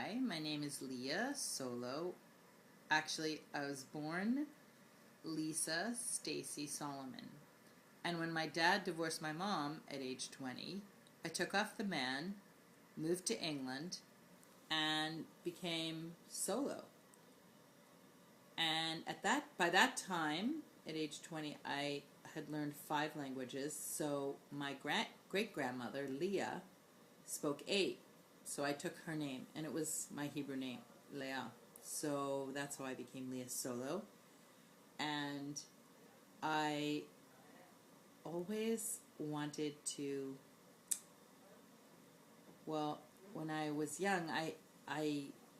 Hi, my name is Leah Solo. Actually, I was born Lisa Stacy Solomon. And when my dad divorced my mom at age 20, I took off the man, moved to England, and became solo. And by that time, at age 20, I had learned 5 languages. So my great-grandmother, Leah, spoke 8. So I took her name, and it was my Hebrew name, Leah. So that's how I became Leah Solo. And I always wanted to, well, when I was young, at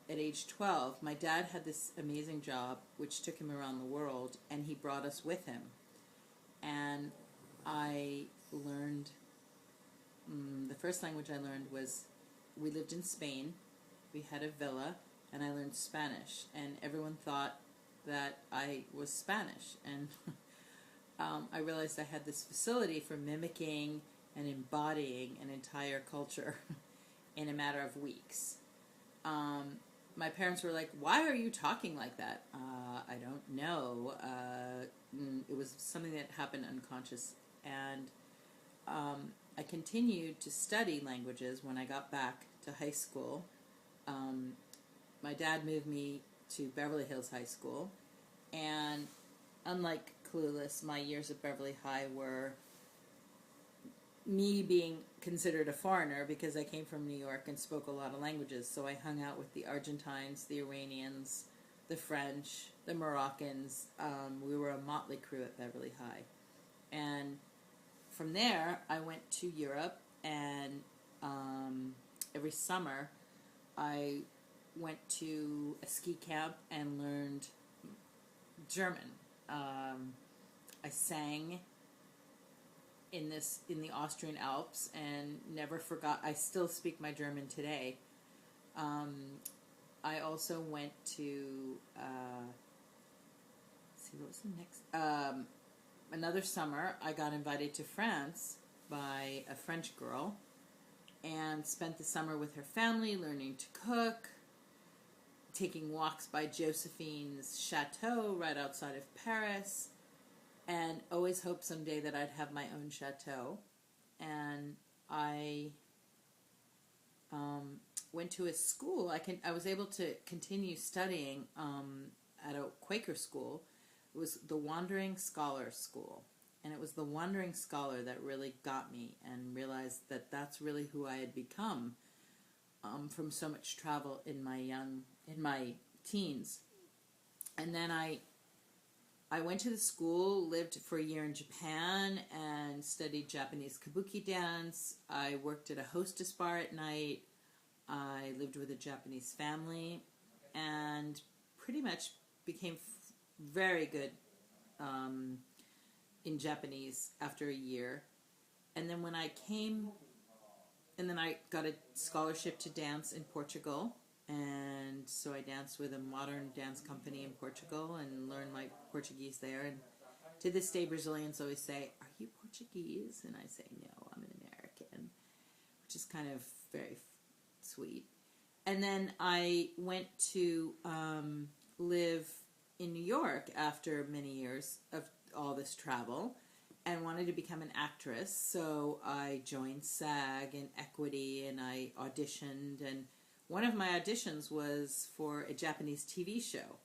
age 12, my dad had this amazing job, which took him around the world, and he brought us with him. And I learned, the first language I learned was, we lived in Spain, we had a villa, and I learned Spanish, and everyone thought that I was Spanish, and I realized I had this facility for mimicking and embodying an entire culture in a matter of weeks. My parents were like, "Why are you talking like that?" I don't know. It was something that happened unconscious, and I continued to study languages when I got back to high school. My dad moved me to Beverly Hills High School, and unlike Clueless, my years at Beverly High were me being considered a foreigner because I came from New York and spoke a lot of languages. So I hung out with the Argentines, the Iranians, the French, the Moroccans. We were a motley crew at Beverly High. And from there, I went to Europe, and every summer I went to a ski camp and learned German. I sang in the Austrian Alps and never forgot. I still speak my German today. I also went to let's see, what was the next? Another summer, I got invited to France by a French girl and spent the summer with her family, learning to cook, taking walks by Josephine's chateau right outside of Paris, and always hoped someday that I'd have my own chateau. And I went to a school. I was able to continue studying at a Quaker school. It was the Wandering Scholar School, and it was the Wandering Scholar that really got me and realized that that's really who I had become from so much travel in my teens. And then I went to the school, lived for a year in Japan, and studied Japanese kabuki dance. I worked at a hostess bar at night. I lived with a Japanese family, and pretty much became very good in Japanese after a year. And then I got a scholarship to dance in Portugal. And so I danced with a modern dance company in Portugal and learned my Portuguese there. And to this day, Brazilians always say, "Are you Portuguese?" And I say, "No, I'm an American," which is kind of very sweet. And then I went to live in New York after many years of all this travel and wanted to become an actress. So I joined SAG and Equity, and I auditioned, and one of my auditions was for a Japanese TV show,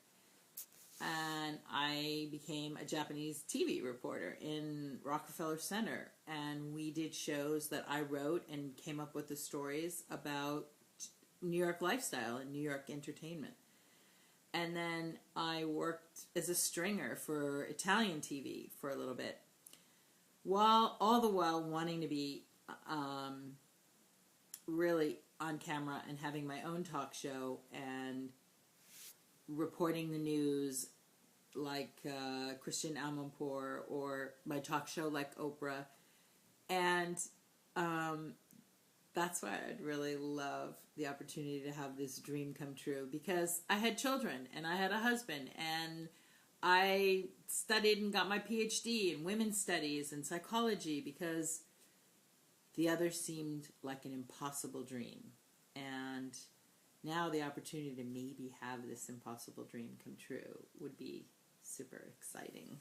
and I became a Japanese TV reporter in Rockefeller Center, and we did shows that I wrote and came up with the stories about New York lifestyle and New York entertainment. And then I worked as a stringer for Italian TV for a little bit, all the while wanting to be really on camera and having my own talk show and reporting the news like Christian Amanpour, or my talk show like Oprah. And that's why I'd really love the opportunity to have this dream come true, because I had children and I had a husband, and I studied and got my PhD in women's studies and psychology because the other seemed like an impossible dream. And now the opportunity to maybe have this impossible dream come true would be super exciting.